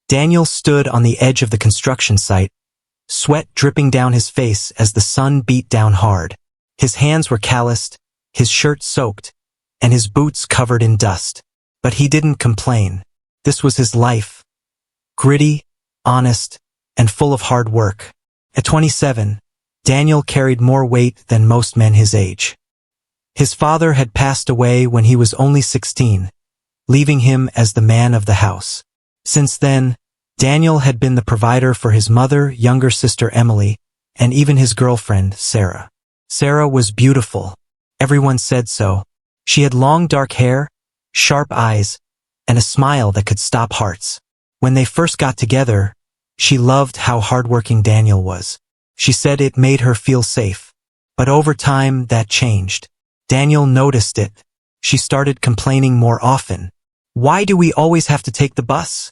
Daniel stood on the edge of the construction site, sweat dripping down his face as the sun beat down hard. His hands were calloused, his shirt soaked, and his boots covered in dust. But he didn't complain. This was his life. Gritty, honest, and full of hard work. At 27, Daniel carried more weight than most men his age. His father had passed away when he was only 16, leaving him as the man of the house. Since then, Daniel had been the provider for his mother, younger sister Emily, and even his girlfriend, Sarah. Sarah was beautiful. Everyone said so. She had long dark hair, sharp eyes, and a smile that could stop hearts. When they first got together, she loved how hardworking Daniel was. She said it made her feel safe. But over time, that changed. Daniel noticed it. She started complaining more often. "Why do we always have to take the bus?"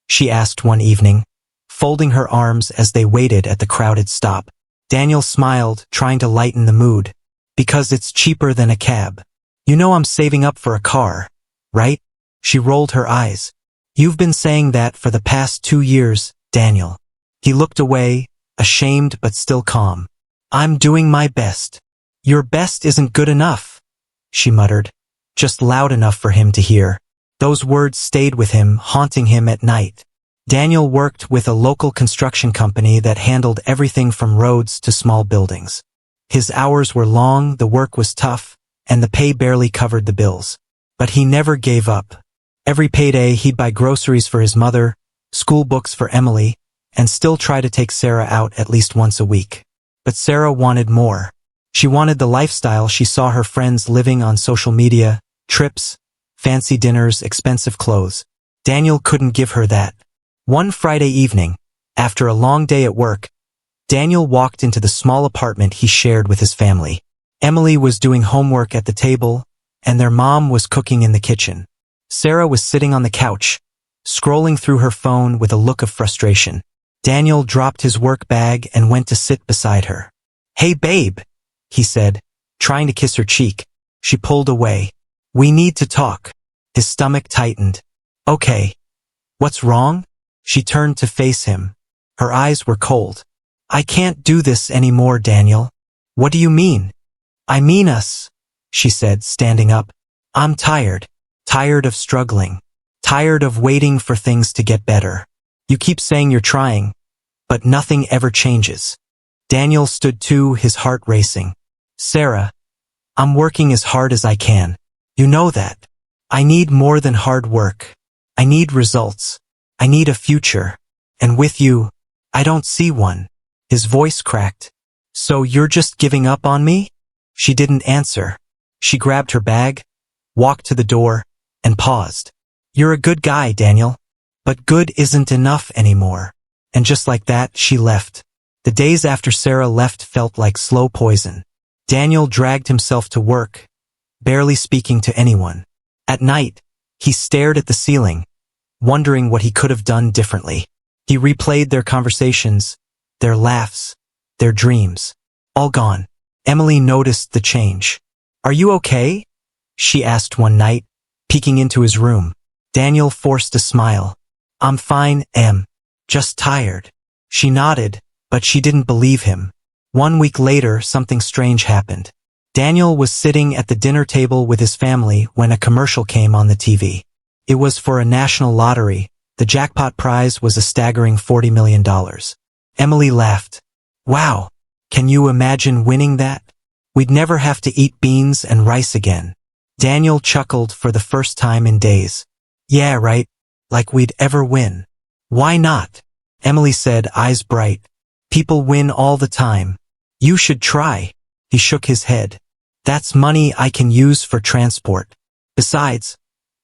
she asked one evening, folding her arms as they waited at the crowded stop. Daniel smiled, trying to lighten the mood. "Because it's cheaper than a cab. You know I'm saving up for a car, right?" She rolled her eyes. "You've been saying that for the past 2 years, Daniel." He looked away, ashamed but still calm. "I'm doing my best." "Your best isn't good enough," she muttered, just loud enough for him to hear. Those words stayed with him, haunting him at night. Daniel worked with a local construction company that handled everything from roads to small buildings. His hours were long, the work was tough, and the pay barely covered the bills. But he never gave up. Every payday he'd buy groceries for his mother, school books for Emily, and still try to take Sarah out at least once a week. But Sarah wanted more. She wanted the lifestyle she saw her friends living on social media, trips, fancy dinners, expensive clothes. Daniel couldn't give her that. One Friday evening, after a long day at work, Daniel walked into the small apartment he shared with his family. Emily was doing homework at the table, and their mom was cooking in the kitchen. Sarah was sitting on the couch, scrolling through her phone with a look of frustration. Daniel dropped his work bag and went to sit beside her. "Hey babe," he said, trying to kiss her cheek. She pulled away. "We need to talk." His stomach tightened. "Okay. What's wrong?" She turned to face him. Her eyes were cold. "I can't do this anymore, Daniel." "What do you mean?" "I mean us," she said, standing up. "I'm tired. Tired of struggling. Tired of waiting for things to get better. You keep saying you're trying, but nothing ever changes." Daniel stood too, his heart racing. "Sarah, I'm working as hard as I can. You know that. I need more than hard work. I need results. I need a future. And with you, I don't see one." His voice cracked. "So you're just giving up on me?" She didn't answer. She grabbed her bag, walked to the door, and paused. "You're a good guy, Daniel. But good isn't enough anymore." And just like that, she left. The days after Sarah left felt like slow poison. Daniel dragged himself to work, barely speaking to anyone. At night, he stared at the ceiling, wondering what he could have done differently. He replayed their conversations, their laughs, their dreams. All gone. Emily noticed the change. "Are you okay?" she asked one night, peeking into his room. Daniel forced a smile. "I'm fine, Em. Just tired." She nodded, but she didn't believe him. 1 week later, something strange happened. Daniel was sitting at the dinner table with his family when a commercial came on the TV. It was for a national lottery. The jackpot prize was a staggering $40 million. Emily laughed. "Wow, can you imagine winning that? We'd never have to eat beans and rice again." Daniel chuckled for the first time in days. "Yeah, right. Like we'd ever win." "Why not?" Emily said, eyes bright. "People win all the time. You should try." He shook his head. "That's money I can use for transport. Besides,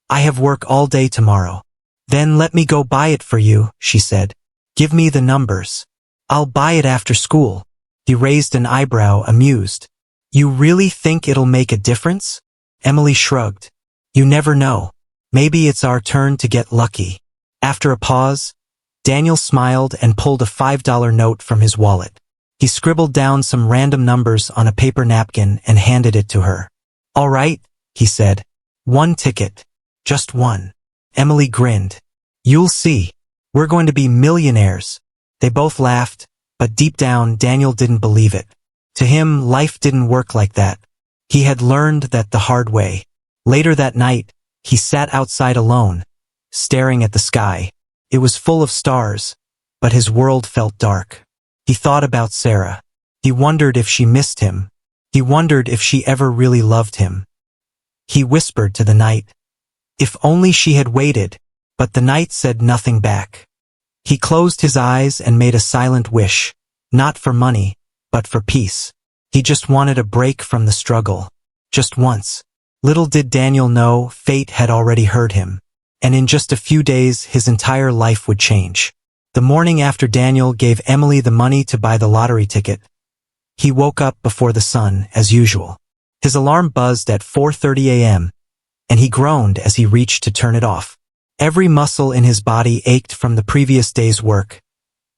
I have work all day tomorrow." "Then let me go buy it for you," she said. "Give me the numbers. I'll buy it after school." He raised an eyebrow, amused. "You really think it'll make a difference?" Emily shrugged. "You never know. Maybe it's our turn to get lucky." After a pause, Daniel smiled and pulled a $5 note from his wallet. He scribbled down some random numbers on a paper napkin and handed it to her. "All right," he said. "1 ticket. Just one." Emily grinned. "You'll see." We're going to be millionaires." They both laughed, but deep down Daniel didn't believe it. To him, life didn't work like that. He had learned that the hard way. Later that night, he sat outside alone, staring at the sky. It was full of stars, but his world felt dark. He thought about Sarah. He wondered if she missed him. He wondered if she ever really loved him. He whispered to the night, if only she had waited, but the night said nothing back. He closed his eyes and made a silent wish, not for money, but for peace. He just wanted a break from the struggle. Just once. Little did Daniel know, fate had already heard him. And in just a few days, his entire life would change. The morning after Daniel gave Emily the money to buy the lottery ticket, he woke up before the sun, as usual. His alarm buzzed at 4:30 a.m., and he groaned as he reached to turn it off. Every muscle in his body ached from the previous day's work,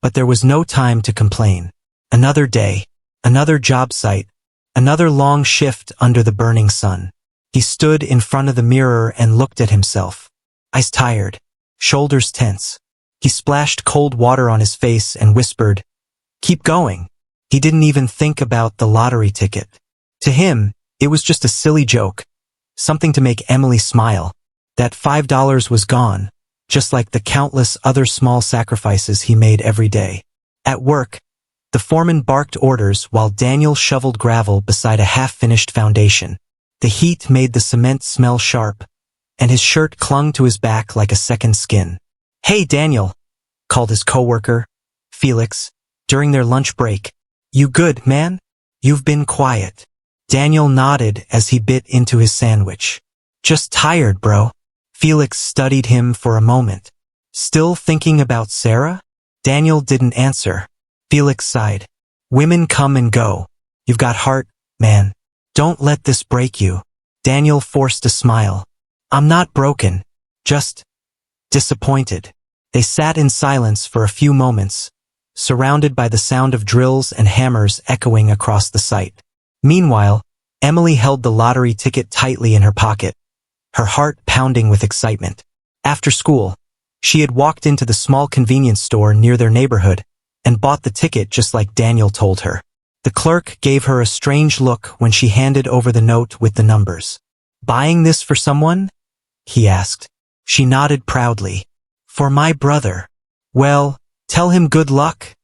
but there was no time to complain. Another day, another job site, another long shift under the burning sun. He stood in front of the mirror and looked at himself. Eyes tired, shoulders tense. He splashed cold water on his face and whispered, "Keep going." He didn't even think about the lottery ticket. To him, it was just a silly joke, something to make Emily smile. That $5 was gone, just like the countless other small sacrifices he made every day. At work, the foreman barked orders while Daniel shoveled gravel beside a half-finished foundation. The heat made the cement smell sharp, and his shirt clung to his back like a second skin. "Hey, Daniel," called his coworker, Felix, during their lunch break. "You good, man? You've been quiet." Daniel nodded as he bit into his sandwich. "Just tired, bro." Felix studied him for a moment. "Still thinking about Sarah?" Daniel didn't answer. Felix sighed. "Women come and go. You've got heart, man. Don't let this break you." Daniel forced a smile. "I'm not broken. Just disappointed." They sat in silence for a few moments, surrounded by the sound of drills and hammers echoing across the site. Meanwhile, Emily held the lottery ticket tightly in her pocket, her heart pounding with excitement. After school, she had walked into the small convenience store near their neighborhood and bought the ticket just like Daniel told her. The clerk gave her a strange look when she handed over the note with the numbers. "Buying this for someone?" he asked. She nodded proudly. "For my brother." "Well, tell him good luck,"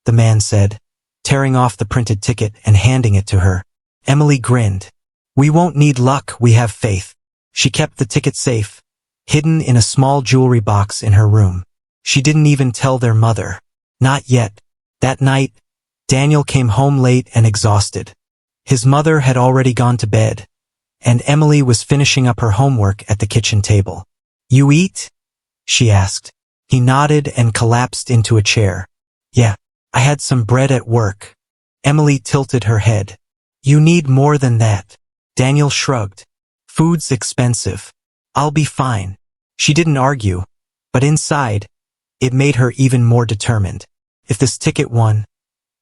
the man said, tearing off the printed ticket and handing it to her. Emily grinned. "We won't need luck, we have faith." She kept the ticket safe, hidden in a small jewelry box in her room. She didn't even tell their mother. Not yet. That night, Daniel came home late and exhausted. His mother had already gone to bed, and Emily was finishing up her homework at the kitchen table. "You eat?" she asked. He nodded and collapsed into a chair. "Yeah, I had some bread at work." Emily tilted her head. "You need more than that." Daniel shrugged. "Food's expensive. I'll be fine." She didn't argue, but inside, it made her even more determined. If this ticket won,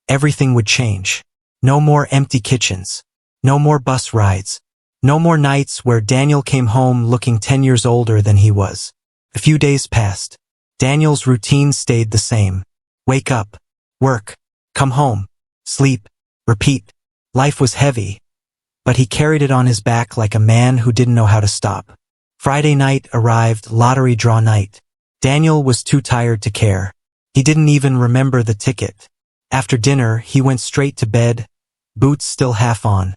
everything would change. No more empty kitchens. No more bus rides. No more nights where Daniel came home looking 10 years older than he was. A few days passed. Daniel's routine stayed the same. Wake up, work, come home, sleep, repeat. Life was heavy, but he carried it on his back like a man who didn't know how to stop. Friday night arrived, lottery draw night. Daniel was too tired to care. He didn't even remember the ticket. After dinner, he went straight to bed, boots still half on,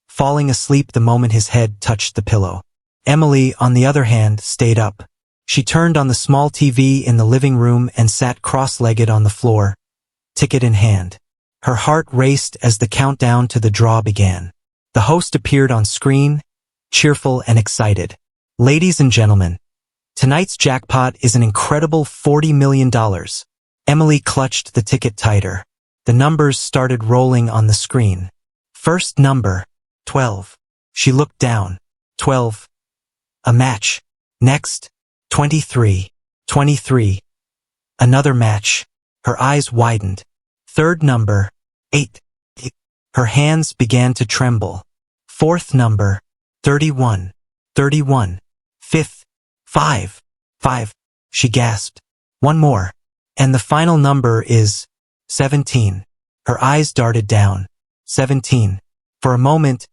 falling asleep the moment his head touched the pillow. Emily, on the other hand, stayed up. She turned on the small TV in the living room and sat cross-legged on the floor, ticket in hand. Her heart raced as the countdown to the draw began. The host appeared on screen, cheerful and excited. "Ladies and gentlemen, tonight's jackpot is an incredible $40 million. Emily clutched the ticket tighter. The numbers started rolling on the screen. First number, 12. She looked down. 12. A match. Next, 23. 23. Another match. Her eyes widened. Third number, 8. Her hands began to tremble. Fourth number, 31. 31. Fifth, 5. 5. She gasped. One more. And the final number is 17. Her eyes darted down. 17. For a moment,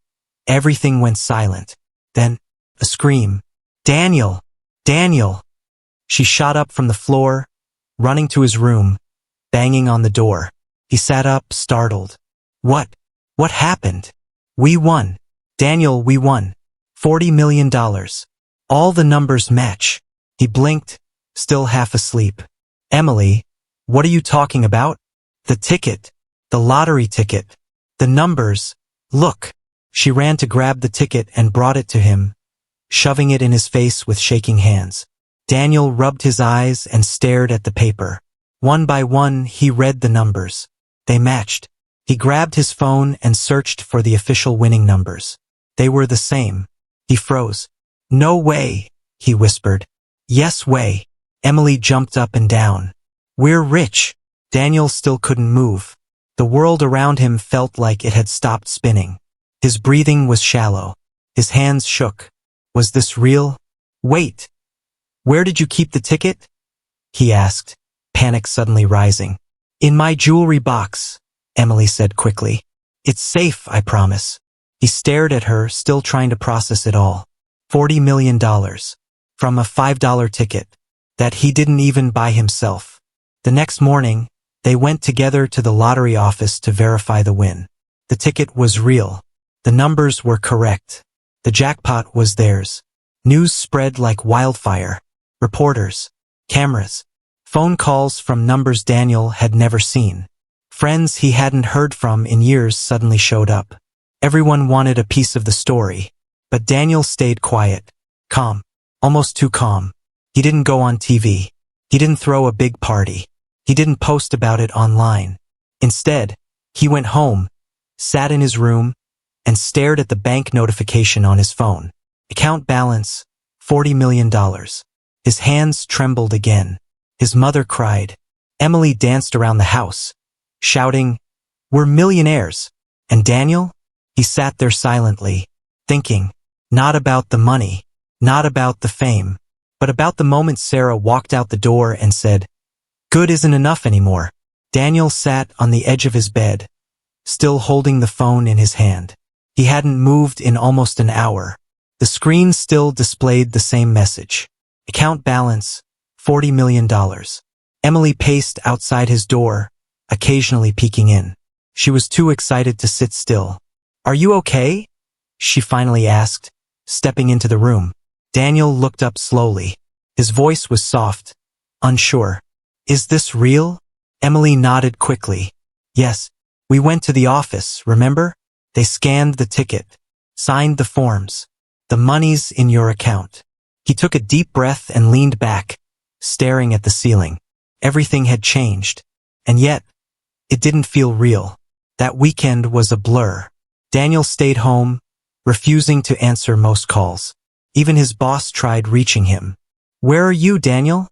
everything went silent. Then, a scream. Daniel! Daniel! She shot up from the floor, running to his room, banging on the door. He sat up, startled. What? What happened? We won. Daniel, we won. $40 million. All the numbers match. He blinked, still half asleep. Emily, what are you talking about? The ticket. The lottery ticket. The numbers. Look. She ran to grab the ticket and brought it to him, shoving it in his face with shaking hands. Daniel rubbed his eyes and stared at the paper. One by one, he read the numbers. They matched. He grabbed his phone and searched for the official winning numbers. They were the same. He froze. No way, he whispered. Yes way. Emily jumped up and down. We're rich. Daniel still couldn't move. The world around him felt like it had stopped spinning. His breathing was shallow. His hands shook. Was this real? Wait. Where did you keep the ticket? He asked, panic suddenly rising. In my jewelry box, Emily said quickly. It's safe, I promise. He stared at her, still trying to process it all. $40 million. From a $5 ticket. That he didn't even buy himself. The next morning, they went together to the lottery office to verify the win. The ticket was real. The numbers were correct. The jackpot was theirs. News spread like wildfire. Reporters. Cameras. Phone calls from numbers Daniel had never seen. Friends he hadn't heard from in years suddenly showed up. Everyone wanted a piece of the story. But Daniel stayed quiet. Calm. Almost too calm. He didn't go on TV. He didn't throw a big party. He didn't post about it online. Instead, he went home, sat in his room, and stared at the bank notification on his phone. Account balance, $40 million. His hands trembled again. His mother cried. Emily danced around the house, shouting, We're millionaires. And Daniel? He sat there silently, thinking, not about the money, not about the fame, but about the moment Sarah walked out the door and said, Good isn't enough anymore. Daniel sat on the edge of his bed, still holding the phone in his hand. He hadn't moved in almost an hour. The screen still displayed the same message. Account balance, $40 million. Emily paced outside his door, occasionally peeking in. She was too excited to sit still. Are you okay? She finally asked, stepping into the room. Daniel looked up slowly. His voice was soft, unsure. Is this real? Emily nodded quickly. Yes, we went to the office, remember? They scanned the ticket, signed the forms. The money's in your account. He took a deep breath and leaned back, staring at the ceiling. Everything had changed. And yet, it didn't feel real. That weekend was a blur. Daniel stayed home, refusing to answer most calls. Even his boss tried reaching him. Where are you, Daniel?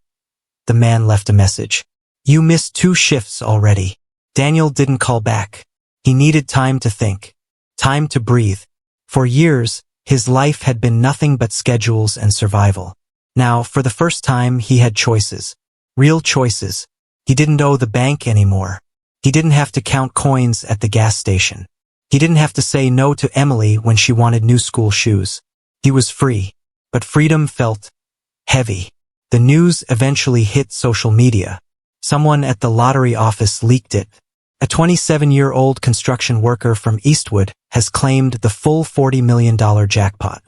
The man left a message. You missed 2 shifts already. Daniel didn't call back. He needed time to think. Time to breathe. For years, his life had been nothing but schedules and survival. Now, for the first time, he had choices. Real choices. He didn't owe the bank anymore. He didn't have to count coins at the gas station. He didn't have to say no to Emily when she wanted new school shoes. He was free. But freedom felt heavy. The news eventually hit social media. Someone at the lottery office leaked it. A 27-year-old construction worker from Eastwood has claimed the full $40 million jackpot.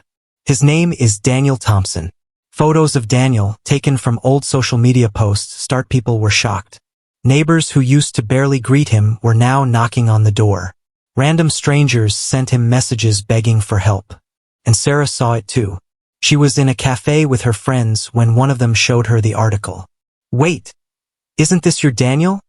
His name is Daniel Thompson. Photos of Daniel, taken from old social media posts, start people were shocked. Neighbors who used to barely greet him were now knocking on the door. Random strangers sent him messages begging for help. And Sarah saw it too. She was in a cafe with her friends when one of them showed her the article. Wait, isn't this your Daniel?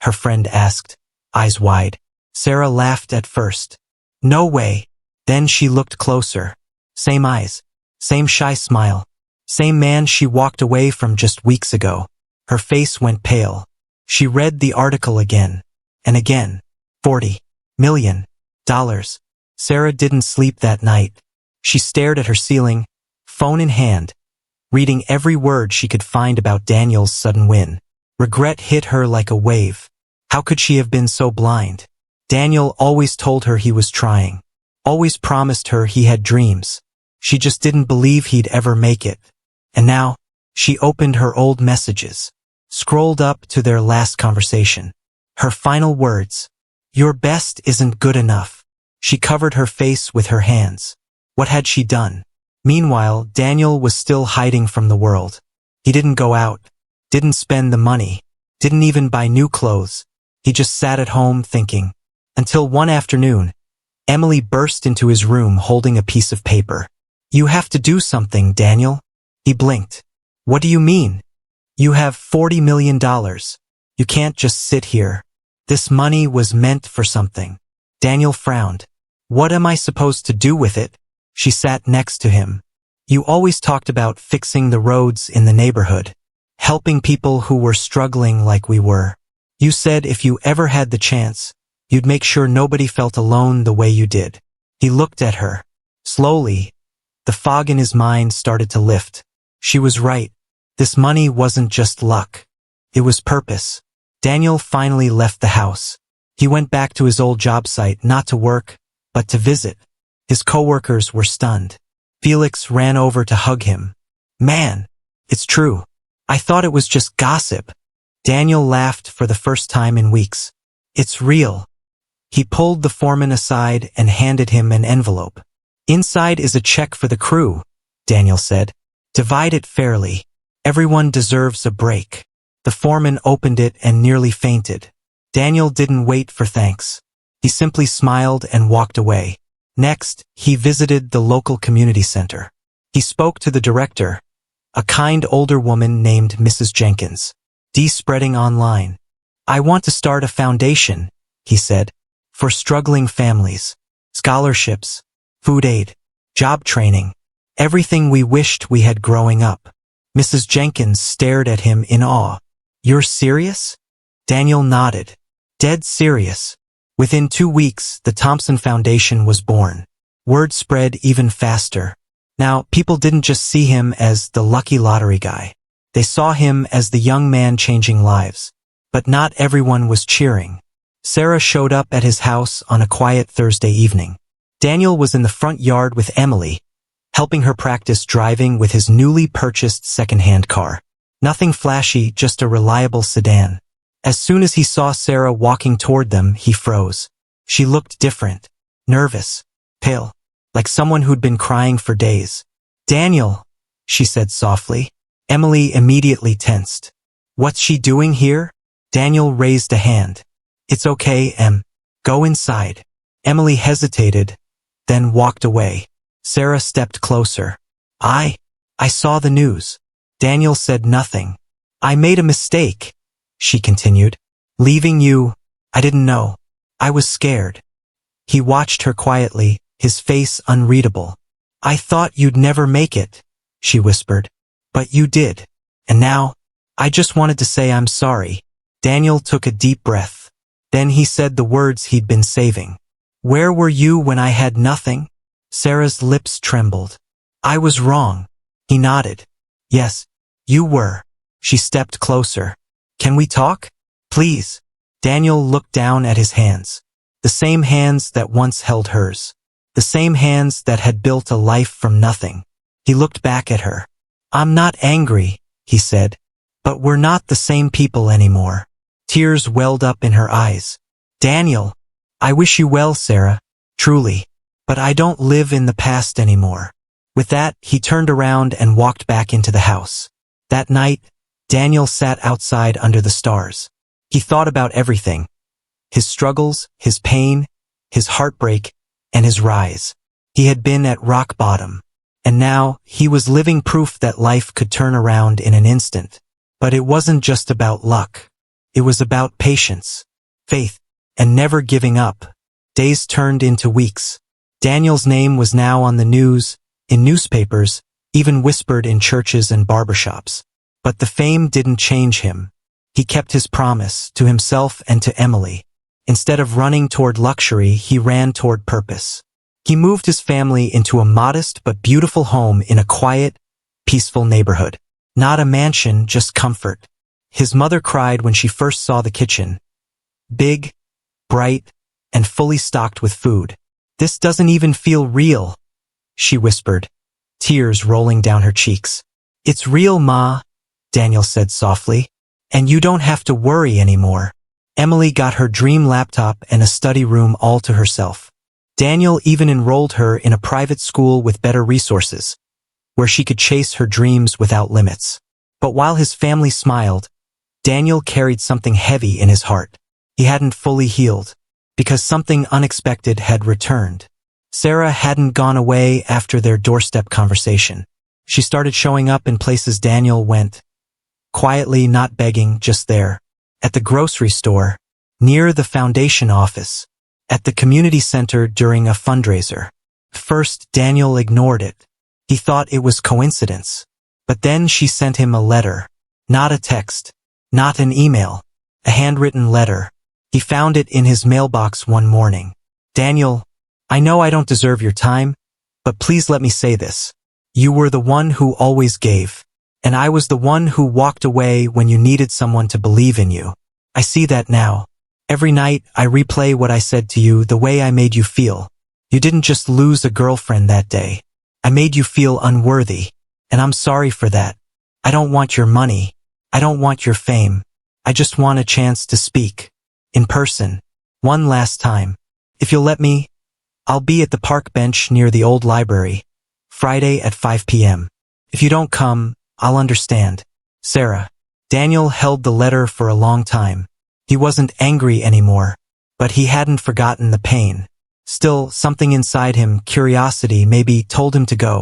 Her friend asked, eyes wide. Sarah laughed at first. No way. Then she looked closer. Same eyes. Same shy smile. Same man she walked away from just weeks ago. Her face went pale. She read the article again. And again. $40 million. Sarah didn't sleep that night. She stared at her ceiling, phone in hand, reading every word she could find about Daniel's sudden win. Regret hit her like a wave. How could she have been so blind? Daniel always told her he was trying. Always promised her he had dreams. She just didn't believe he'd ever make it. And now, she opened her old messages. Scrolled up to their last conversation. Her final words. "Your best isn't good enough." She covered her face with her hands. What had she done? Meanwhile, Daniel was still hiding from the world. He didn't go out. Didn't spend the money. Didn't even buy new clothes. He just sat at home thinking. Until one afternoon, Emily burst into his room holding a piece of paper. "You have to do something, Daniel." He blinked. "What do you mean?" "You have $40 million. You can't just sit here. This money was meant for something." Daniel frowned. "What am I supposed to do with it?" She sat next to him. "You always talked about fixing the roads in the neighborhood, helping people who were struggling like we were. You said if you ever had the chance, you'd make sure nobody felt alone the way you did." He looked at her. Slowly, the fog in his mind started to lift. She was right. This money wasn't just luck. It was purpose. Daniel finally left the house. He went back to his old job site, not to work, but to visit. His coworkers were stunned. Felix ran over to hug him. "Man, it's true. I thought it was just gossip." Daniel laughed for the first time in weeks. "It's real." He pulled the foreman aside and handed him an envelope. "Inside is a check for the crew," Daniel said. "Divide it fairly. Everyone deserves a break." The foreman opened it and nearly fainted. Daniel didn't wait for thanks. He simply smiled and walked away. Next, he visited the local community center. He spoke to the director, a kind older woman named Mrs. Jenkins. Spreading online. "I want to start a foundation," he said, "for struggling families. Scholarships, food aid, job training, everything we wished we had growing up." Mrs. Jenkins stared at him in awe. "You're serious?" Daniel nodded. "Dead serious." Within 2 weeks, the Thompson Foundation was born. Word spread even faster. Now, people didn't just see him as the lucky lottery guy. They saw him as the young man changing lives. But not everyone was cheering. Sarah showed up at his house on a quiet Thursday evening. Daniel was in the front yard with Emily, helping her practice driving with his newly purchased second-hand car. Nothing flashy, just a reliable sedan. As soon as he saw Sarah walking toward them, he froze. She looked different, nervous, pale, like someone who'd been crying for days. "Daniel," she said softly. Emily immediately tensed. "What's she doing here?" Daniel raised a hand. "It's okay, Em. Go inside." Emily hesitated, then walked away. Sarah stepped closer. I saw the news." Daniel said nothing. "I made a mistake," she continued. "Leaving you, I didn't know. I was scared." He watched her quietly, his face unreadable. "I thought you'd never make it," she whispered. "But you did. And now, I just wanted to say I'm sorry." Daniel took a deep breath. Then he said the words he'd been saving. "Where were you when I had nothing?" Sarah's lips trembled. "I was wrong." He nodded. "Yes, you were." She stepped closer. "Can we talk? Please." Daniel looked down at his hands. The same hands that once held hers. The same hands that had built a life from nothing. He looked back at her. "I'm not angry," he said. "But we're not the same people anymore." Tears welled up in her eyes. "Daniel, I wish you well, Sarah. Truly. But I don't live in the past anymore." With that, he turned around and walked back into the house. That night, Daniel sat outside under the stars. He thought about everything. His struggles, his pain, his heartbreak, and his rise. He had been at rock bottom. And now, he was living proof that life could turn around in an instant. But it wasn't just about luck. It was about patience, faith, and never giving up. Days turned into weeks. Daniel's name was now on the news, in newspapers, even whispered in churches and barbershops. But the fame didn't change him. He kept his promise to himself and to Emily. Instead of running toward luxury, he ran toward purpose. He moved his family into a modest but beautiful home in a quiet, peaceful neighborhood. Not a mansion, just comfort. His mother cried when she first saw the kitchen. Big, bright, and fully stocked with food. "This doesn't even feel real," she whispered, tears rolling down her cheeks. "It's real, Ma," Daniel said softly. "And you don't have to worry anymore." Emily got her dream laptop and a study room all to herself. Daniel even enrolled her in a private school with better resources, where she could chase her dreams without limits. But while his family smiled, Daniel carried something heavy in his heart. He hadn't fully healed, because something unexpected had returned. Sarah hadn't gone away after their doorstep conversation. She started showing up in places Daniel went. Quietly, not begging, just there. At the grocery store, near the foundation office, at the community center during a fundraiser. First, Daniel ignored it. He thought it was coincidence. But then she sent him a letter. Not a text. Not an email. A handwritten letter. He found it in his mailbox one morning. "Daniel, I know I don't deserve your time, but please let me say this. You were the one who always gave. And I was the one who walked away when you needed someone to believe in you. I see that now. Every night I replay what I said to you, the way I made you feel. You didn't just lose a girlfriend that day. I made you feel unworthy. And I'm sorry for that. I don't want your money. I don't want your fame. I just want a chance to speak. In person. One last time. If you'll let me, I'll be at the park bench near the old library. Friday at 5 p.m. If you don't come, I'll understand. Sarah." Daniel held the letter for a long time. He wasn't angry anymore, but he hadn't forgotten the pain. Still, something inside him, curiosity, maybe, told him to go.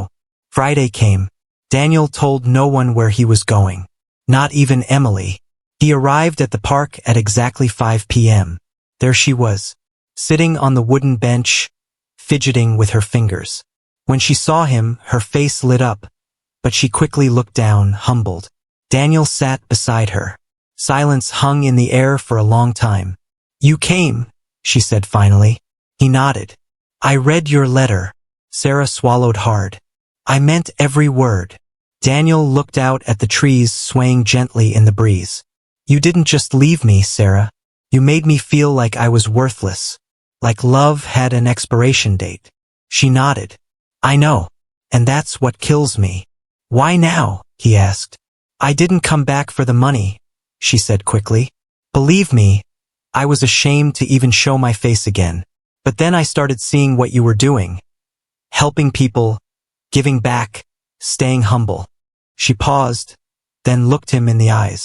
Friday came. Daniel told no one where he was going. Not even Emily. He arrived at the park at exactly 5 p.m. There she was, sitting on the wooden bench, fidgeting with her fingers. When she saw him, her face lit up, but she quickly looked down, humbled. Daniel sat beside her. Silence hung in the air for a long time. "You came," she said finally. He nodded. "I read your letter." Sarah swallowed hard. "I meant every word." Daniel looked out at the trees swaying gently in the breeze. "You didn't just leave me, Sarah. You made me feel like I was worthless. Like love had an expiration date." She nodded. "I know. And that's what kills me." "Why now?" he asked. "I didn't come back for the money," she said quickly. "Believe me, I was ashamed to even show my face again. But then I started seeing what you were doing. Helping people, giving back, staying humble." She paused, then looked him in the eyes.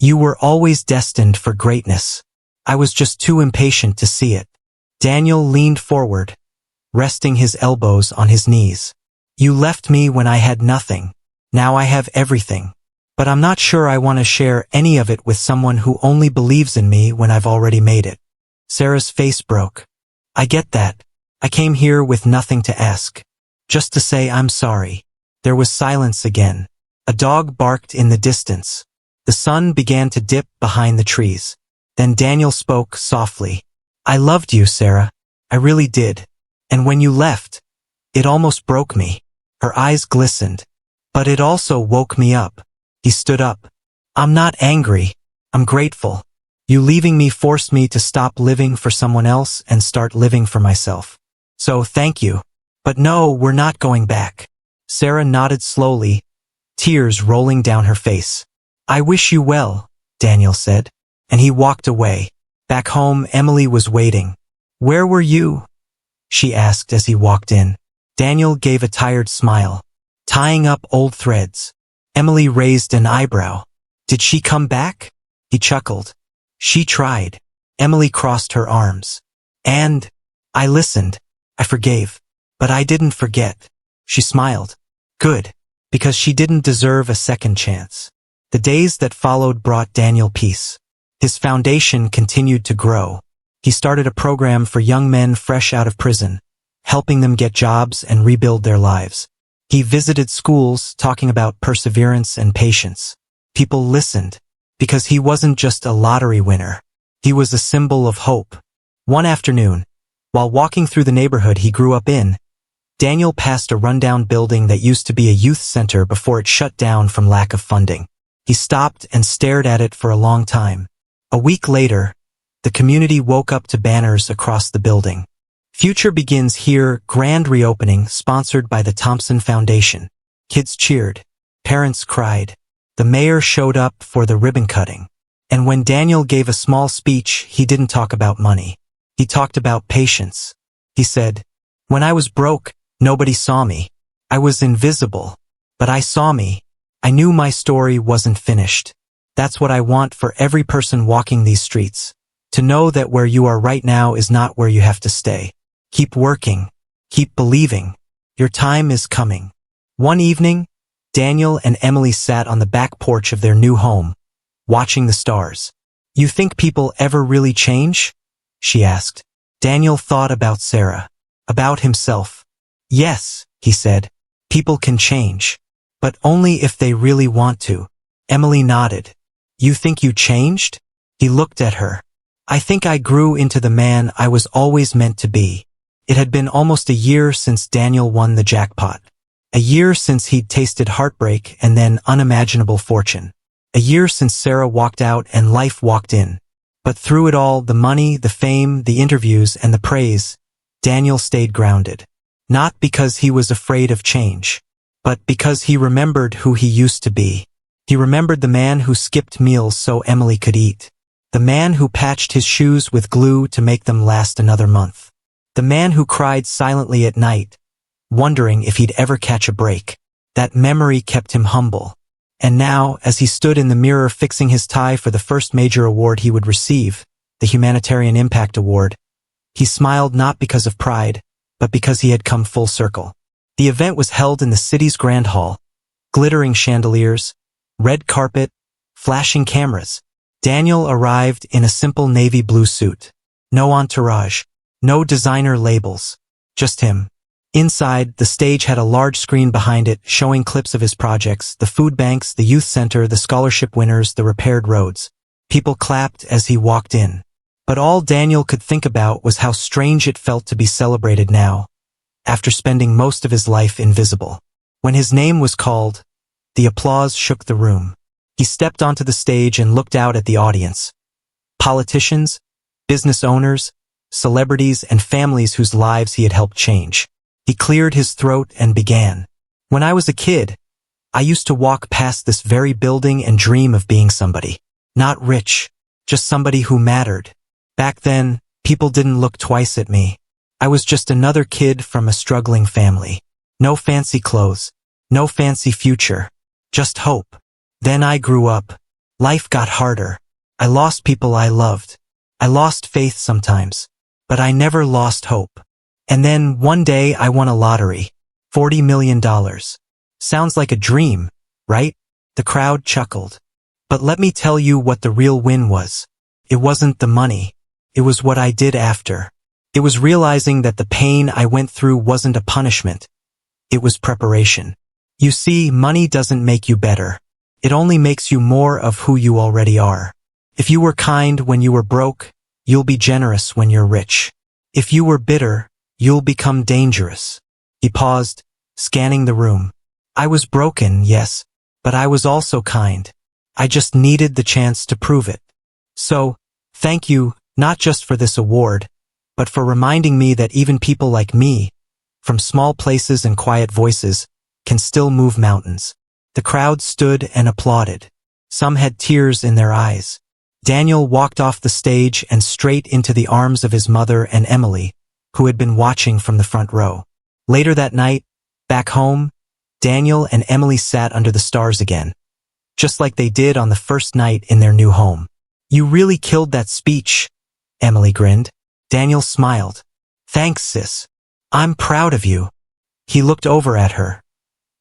"You were always destined for greatness. I was just too impatient to see it." Daniel leaned forward, resting his elbows on his knees. "You left me when I had nothing. Now I have everything. But I'm not sure I want to share any of it with someone who only believes in me when I've already made it." Sarah's face broke. "I get that. I came here with nothing to ask. Just to say I'm sorry." There was silence again. A dog barked in the distance. The sun began to dip behind the trees. Then Daniel spoke softly. "I loved you, Sarah. I really did. And when you left, it almost broke me." Her eyes glistened. "But it also woke me up." He stood up. "I'm not angry. I'm grateful. You leaving me forced me to stop living for someone else and start living for myself. So thank you. But no, we're not going back." Sarah nodded slowly, tears rolling down her face. "I wish you well," Daniel said, and he walked away. Back home, Emily was waiting. "Where were you?" she asked as he walked in. Daniel gave a tired smile. "Tying up old threads." Emily raised an eyebrow. "Did she come back?" He chuckled. "She tried." Emily crossed her arms. "And I listened. I forgave. But I didn't forget." She smiled. "Good. Because she didn't deserve a second chance." The days that followed brought Daniel peace. His foundation continued to grow. He started a program for young men fresh out of prison, helping them get jobs and rebuild their lives. He visited schools talking about perseverance and patience. People listened, because he wasn't just a lottery winner. He was a symbol of hope. One afternoon, while walking through the neighborhood he grew up in, Daniel passed a rundown building that used to be a youth center before it shut down from lack of funding. He stopped and stared at it for a long time. A week later, the community woke up to banners across the building. Future Begins Here, grand reopening, sponsored by the Thompson Foundation. Kids cheered. Parents cried. The mayor showed up for the ribbon cutting. And when Daniel gave a small speech, he didn't talk about money. He talked about patience. He said, "When I was broke, nobody saw me. I was invisible. But I saw me. I knew my story wasn't finished. That's what I want for every person walking these streets. To know that where you are right now is not where you have to stay. Keep working. Keep believing. Your time is coming." One evening, Daniel and Emily sat on the back porch of their new home, watching the stars. "You think people ever really change?" she asked. Daniel thought about Sarah, about himself. "Yes," he said, "people can change. But only if they really want to." Emily nodded. "You think you changed?" He looked at her. "I think I grew into the man I was always meant to be." It had been almost a year since Daniel won the jackpot. A year since he'd tasted heartbreak and then unimaginable fortune. A year since Sarah walked out and life walked in. But through it all, the money, the fame, the interviews, and the praise, Daniel stayed grounded. Not because he was afraid of change, but because he remembered who he used to be. He remembered the man who skipped meals so Emily could eat. The man who patched his shoes with glue to make them last another month. The man who cried silently at night, wondering if he'd ever catch a break. That memory kept him humble. And now, as he stood in the mirror fixing his tie for the first major award he would receive, the Humanitarian Impact Award, he smiled not because of pride, but because he had come full circle. The event was held in the city's Grand Hall. Glittering chandeliers, red carpet, flashing cameras. Daniel arrived in a simple navy blue suit. No entourage, no designer labels, just him. Inside, the stage had a large screen behind it showing clips of his projects, the food banks, the youth center, the scholarship winners, the repaired roads. People clapped as he walked in. But all Daniel could think about was how strange it felt to be celebrated now, after spending most of his life invisible. When his name was called, the applause shook the room. He stepped onto the stage and looked out at the audience. Politicians, business owners, celebrities, and families whose lives he had helped change. He cleared his throat and began. "When I was a kid, I used to walk past this very building and dream of being somebody. Not rich, just somebody who mattered. Back then, people didn't look twice at me. I was just another kid from a struggling family. No fancy clothes, no fancy future, just hope. Then I grew up. Life got harder. I lost people I loved. I lost faith sometimes, but I never lost hope. And then one day I won a lottery. $40 million. Sounds like a dream, right?" The crowd chuckled. "But let me tell you what the real win was. It wasn't the money. It was what I did after. It was realizing that the pain I went through wasn't a punishment. It was preparation. You see, money doesn't make you better. It only makes you more of who you already are. If you were kind when you were broke, you'll be generous when you're rich. If you were bitter, you'll become dangerous." He paused, scanning the room. "I was broken, yes, but I was also kind. I just needed the chance to prove it. So, thank you, not just for this award, but for reminding me that even people like me, from small places and quiet voices, can still move mountains." The crowd stood and applauded. Some had tears in their eyes. Daniel walked off the stage and straight into the arms of his mother and Emily, who had been watching from the front row. Later that night, back home, Daniel and Emily sat under the stars again, just like they did on the first night in their new home. "You really killed that speech," Emily grinned. Daniel smiled. "Thanks, sis. I'm proud of you." He looked over at her,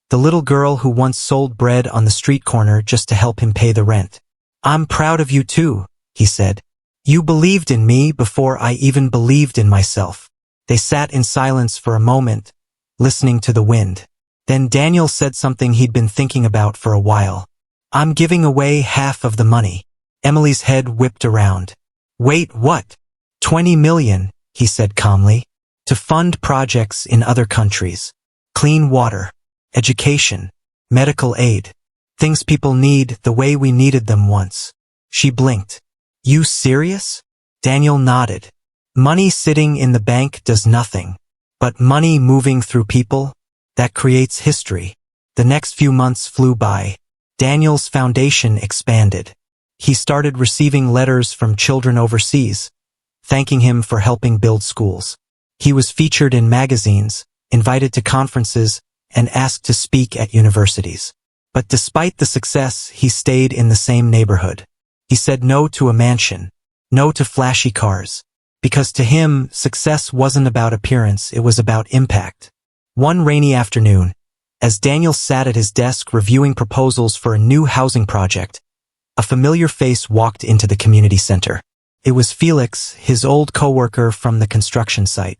the little girl who once sold bread on the street corner just to help him pay the rent. "I'm proud of you too," he said. "You believed in me before I even believed in myself." They sat in silence for a moment, listening to the wind. Then Daniel said something he'd been thinking about for a while. "I'm giving away half of the money." Emily's head whipped around. "Wait, what? 20 million, he said calmly. to fund projects in other countries. Clean water, education, medical aid. Things people need the way we needed them once. She blinked. You serious? Daniel nodded. Money sitting in the bank does nothing. But money moving through people? That creates history. The next few months flew by. Daniel's foundation expanded. He started receiving letters from children overseas, thanking him for helping build schools. He was featured in magazines, invited to conferences, and asked to speak at universities. But despite the success, he stayed in the same neighborhood. He said no to a mansion, no to flashy cars. Because to him, success wasn't about appearance, it was about impact. One rainy afternoon, as Daniel sat at his desk reviewing proposals for a new housing project, a familiar face walked into the community center. It was Felix, his old coworker from the construction site.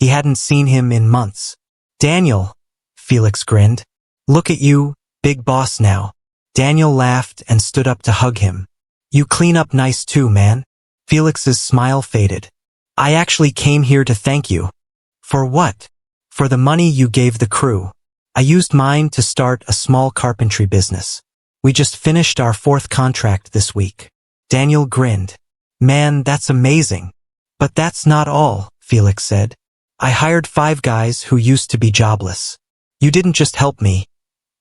He hadn't seen him in months. Daniel, Felix grinned. Look at you, big boss now. Daniel laughed and stood up to hug him. You clean up nice too, man. Felix's smile faded. I actually came here to thank you. For what? For the money you gave the crew. I used mine to start a small carpentry business. We just finished our 4th contract this week. Daniel grinned. Man, that's amazing. But that's not all, Felix said. I hired 5 guys who used to be jobless. You didn't just help me.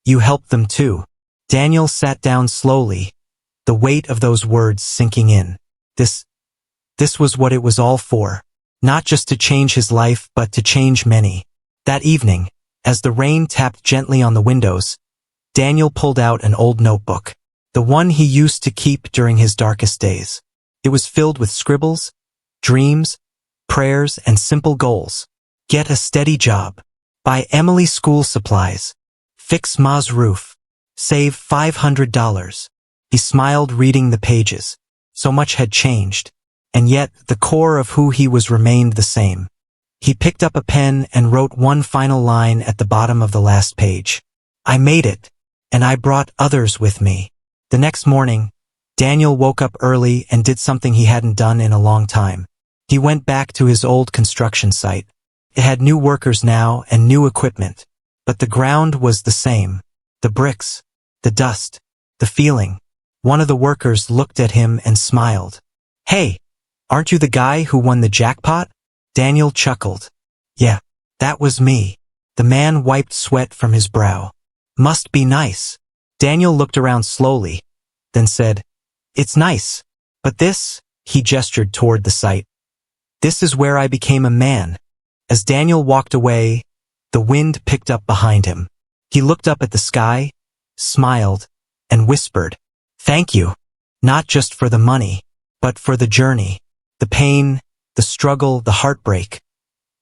You helped them too. Daniel sat down slowly, the weight of those words sinking in. This was what it was all for. Not just to change his life, but to change many. That evening, as the rain tapped gently on the windows, Daniel pulled out an old notebook, the one he used to keep during his darkest days. It was filled with scribbles, dreams, prayers, and simple goals. Get a steady job. Buy Emily school supplies. Fix Ma's roof. Save $500. He smiled reading the pages. So much had changed. And yet, the core of who he was remained the same. He picked up a pen and wrote one final line at the bottom of the last page. I made it, and I brought others with me. The next morning, Daniel woke up early and did something he hadn't done in a long time. He went back to his old construction site. It had new workers now and new equipment, but the ground was the same. The bricks, the dust, the feeling. One of the workers looked at him and smiled. Hey, aren't you the guy who won the jackpot? Daniel chuckled. Yeah, that was me. The man wiped sweat from his brow. Must be nice. Daniel looked around slowly, then said, It's nice. But this, he gestured toward the site. This is where I became a man. As Daniel walked away, the wind picked up behind him. He looked up at the sky, smiled, and whispered, Thank you. Not just for the money, but for the journey. The pain, the struggle, the heartbreak.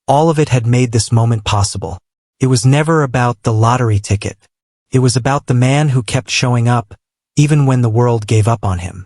All of it had made this moment possible. It was never about the lottery ticket. It was about the man who kept showing up, even when the world gave up on him.